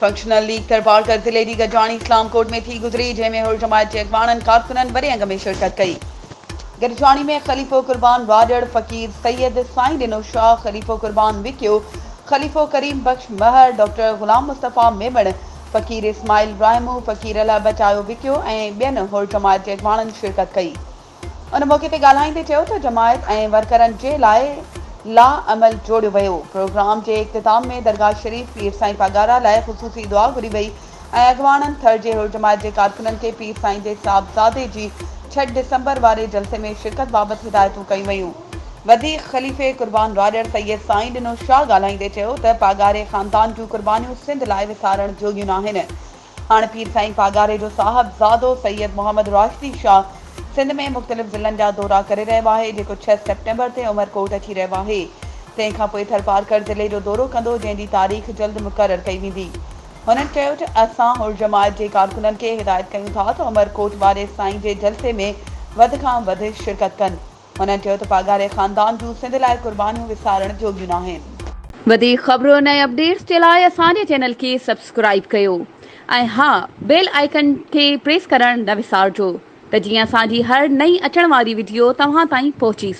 Functional league तरपारकर ज़िले की गजवाणी इस्लाम कोट में थी गुज़री, जंहिंमें हुर जमायत के अॻवाननि कारकुननि वॾे अंग में शिरकत कई। गजवाणी में ख़लीफ़ो कुर्बान वाडड़ फ़कीर सैयद साईं ॾिनो शाह, ख़लीफ़ो कुर्बान विकियो, ख़लीफ़ो करीम बख्श महर, डॉक्टर ग़ुलाम मुस्तफ़ा मेमण, फ़कीर इस्माइल रायमू, फ़कीर अला बचायो विकियो ऐं ॿियनि हुर जमायत के अॻवाननि शिरकत कई। उन मौक़े ते ॻाल्हाईंदे चयो त जमायत ऐं वर्करनि जे लाइ ला अमल जोड़ियो वियो। प्रोग्राम के इख्तिताम में दरगाह शरीफ पीर साईं पगारा लाइ ख़ुसूसी दुआ घुरी वई ऐं अॻवाननि थर जे हुर जमायत के कारकुननि के पीर साईं जे साहबज़ादे जी 6 डिसंबर वारे जलसे में शिरकत बाबति हिदायतूं कयूं वयूं। वधीक ख़लीफ़े कुर्बान वाडड़ सैयद साईं ॾिनो शाह ॻाल्हाईंदे चयो त पागारे ख़ानदान जूं कुर्बानियूं सिंध लाइ विसारण जोगियूं न आहिनि। हाणे पीर साईं पागारे जो साहबज़ादो सैयद मोहम्मद राशिदी शाह सिंध में मुख़्तलिफ़ ज़िलनि जा दौरा करे रहियो आहे, जेको 6 सेप्टेम्बर ते उमरकोट अची रहियो आहे। तंहिंखां पोइ थरपारकर ज़िले जो दौरो कंदो, जंहिं जी तारीख़ जल्द मुक़ररु कई वेंदी। हुननि चयो त असां हुर जमायत जे कारकुननि खे हिदायत कयूं था त उमरकोट वारे साईं जे जलसे में वधि खां वधि शिरकत कनि। हुननि चयो त पागारे ख़ानदान जूं सिंध लाइ कुर्बानियूं विसारण जोगियूं न आहिनि। वधीक ख़बरुनि ऐं अपडेट्स जे लाइ असांजे चैनल खे सब्सक्राइब कयो ऐं हा, बेल आइकन खे प्रेस करणु न विसारिजो त जीअं असांजी हर नई अचण वारी वीडियो तव्हां ताईं पहुची